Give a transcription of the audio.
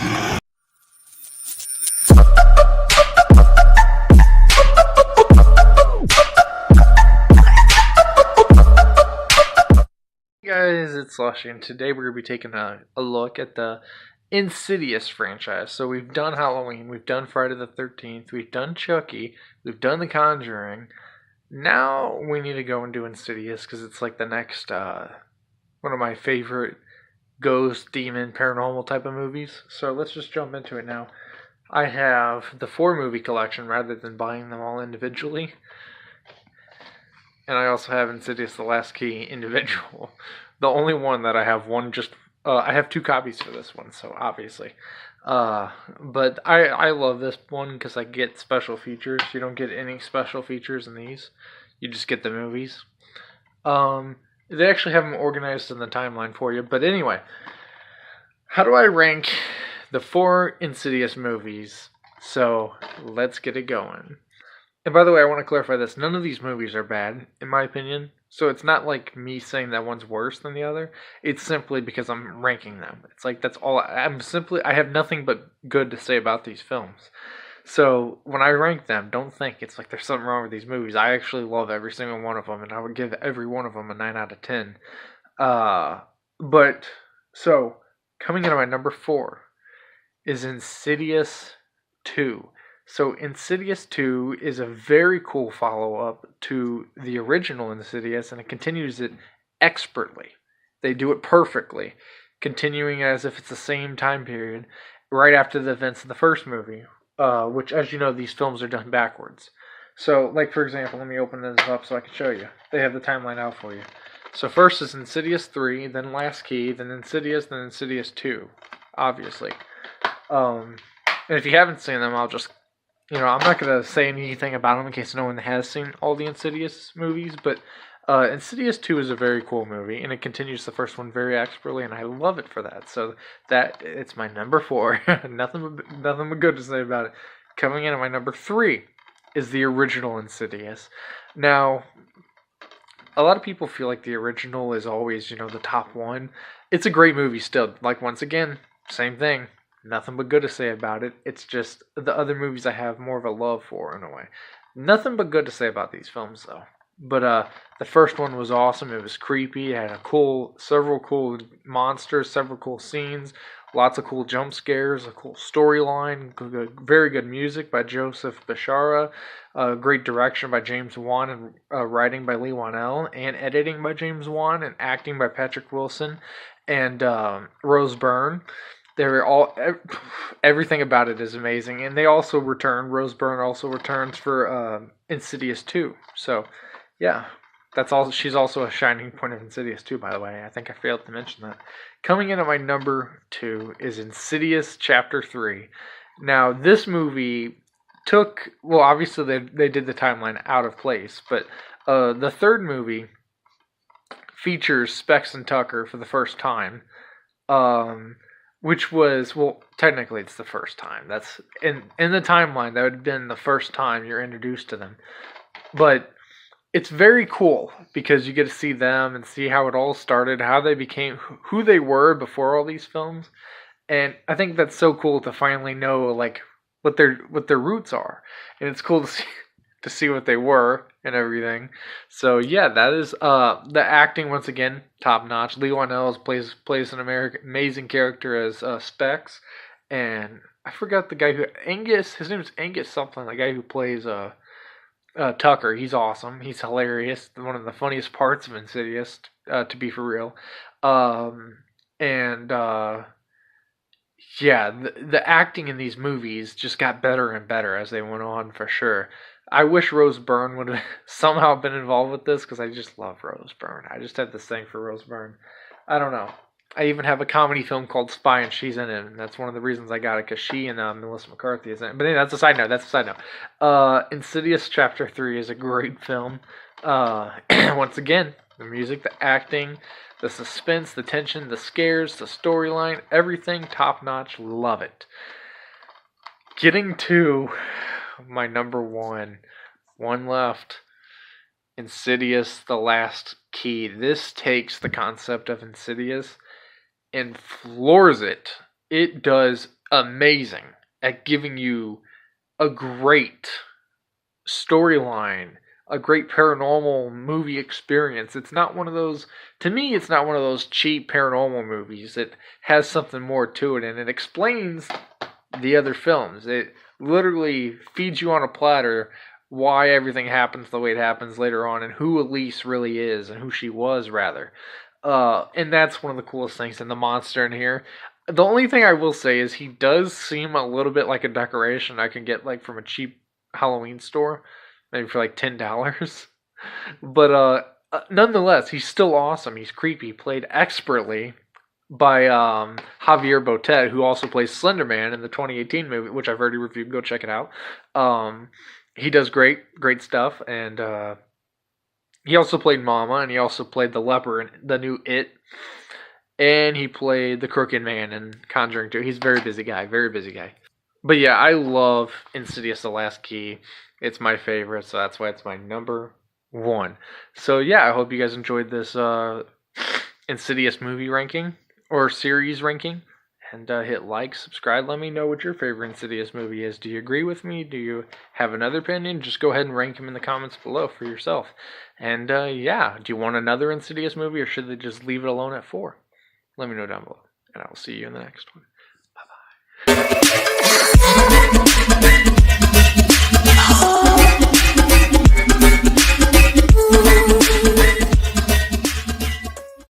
Hey guys, it's Slushy, and today we're going to be taking a look at the Insidious franchise. So we've done Halloween, we've done Friday the 13th, we've done Chucky, we've done The Conjuring. Now we need to go and do Insidious because it's like the next one of my favorite ghost, demon, paranormal type of movies. So let's just jump into it now. I have the 4 movie collection rather than buying them all individually. And I also have Insidious: The Last Key individual. The only one that I have I have 2 copies for this one, so obviously. But I love this one because I get special features. You don't get any special features in these. You just get the movies. They actually have them organized in the timeline for you. But anyway, how do I rank the 4 Insidious movies? So let's get it going. And by the way, I want to clarify this. None of these movies are bad, in my opinion. So it's not like me saying that one's worse than the other. It's simply because I'm ranking them. It's like that's all. I have nothing but good to say about these films. So when I rank them, don't think it's like there's something wrong with these movies. I actually love every single one of them, and I would give every one of them a 9 out of 10. But so coming in at my number 4 is Insidious 2. So Insidious 2 is a very cool follow-up to the original Insidious, and it continues it expertly. They do it perfectly, continuing as if it's the same time period, right after the events of the first movie, which, as you know, these films are done backwards. So, like, for example, let me open this up so I can show you. They have the timeline out for you. So first is Insidious 3, then Last Key, then Insidious 2, obviously. And if you haven't seen them, I'm not going to say anything about them in case no one has seen all the Insidious movies, but Insidious 2 is a very cool movie, and it continues the first one very expertly, and I love it for that. So it's my number 4. nothing but good to say about it. Coming in at my number 3 is the original Insidious. Now, a lot of people feel like the original is always, the top one. It's a great movie still. Like, once again, same thing. Nothing but good to say about it. It's just the other movies I have more of a love for in a way. Nothing but good to say about these films though. But the first one was awesome. It was creepy. It had several cool monsters, several cool scenes, lots of cool jump scares, a cool storyline, very good music by Joseph Bishara, great direction by James Wan, and writing by Lee Wanell, and editing by James Wan, and acting by Patrick Wilson and Rose Byrne. Everything about it is amazing, and they also return. Rose Byrne also returns for Insidious 2. So, yeah, that's all. She's also a shining point of Insidious 2, by the way. I think I failed to mention that. Coming in at my number 2 is Insidious Chapter 3. Now, this movie obviously they did the timeline out of place, but the third movie features Specs and Tucker for the first time. Which was, technically it's the first time. That's in the timeline, that would have been the first time you're introduced to them. But it's very cool because you get to see them and see how it all started, how they became who they were before all these films. And I think that's so cool to finally know like what their roots are. And it's cool to see what they were and everything. So yeah, that is the acting once again top notch. Lee Wanell plays an amazing character as Specs, and I forgot the guy who his name is Angus something. The guy who plays Tucker. He's awesome. He's hilarious. One of the funniest parts of Insidious, to be for real. Yeah, the acting in these movies just got better and better as they went on, for sure. I wish Rose Byrne would have somehow been involved with this because I just love Rose Byrne. I just have this thing for Rose Byrne. I don't know. I even have a comedy film called Spy, and she's in it, and that's one of the reasons I got it, because she and Melissa McCarthy is in it. But anyway, that's a side note. Insidious Chapter 3 is a great film. Once again, the music, the acting, the suspense, the tension, the scares, the storyline, everything top notch. Love it. Getting to my number 1. One left. Insidious: The Last Key. This takes the concept of Insidious and floors it. It does amazing at giving you a great storyline, a great paranormal movie experience. It's not one of those, to me, it's not one of those cheap paranormal movies. It has something more to it, and it explains the other films. It literally feeds you on a platter why everything happens the way it happens later on, and who Elise really is, and who she was, rather. And that's one of the coolest things in the monster in here. The only thing I will say is he does seem a little bit like a decoration I can get like from a cheap Halloween store, maybe for like $10. But nonetheless, he's still awesome. He's creepy, played expertly by Javier Botet, who also plays Slender Man in the 2018 movie, which I've already reviewed. Go check it out. He does great stuff, and he also played Mama, and he also played the leper in the new It, and he played the Crooked Man in Conjuring 2. He's a very busy guy, very busy guy. But yeah, I love Insidious: The Last Key. It's my favorite, so that's why it's my number one. So yeah, I hope you guys enjoyed this Insidious movie ranking or series ranking. And hit like, subscribe. Let me know what your favorite Insidious movie is. Do you agree with me? Do you have another opinion? Just go ahead and rank them in the comments below for yourself. And yeah, do you want another Insidious movie, or should they just leave it alone at 4? Let me know down below, and I'll see you in the next one.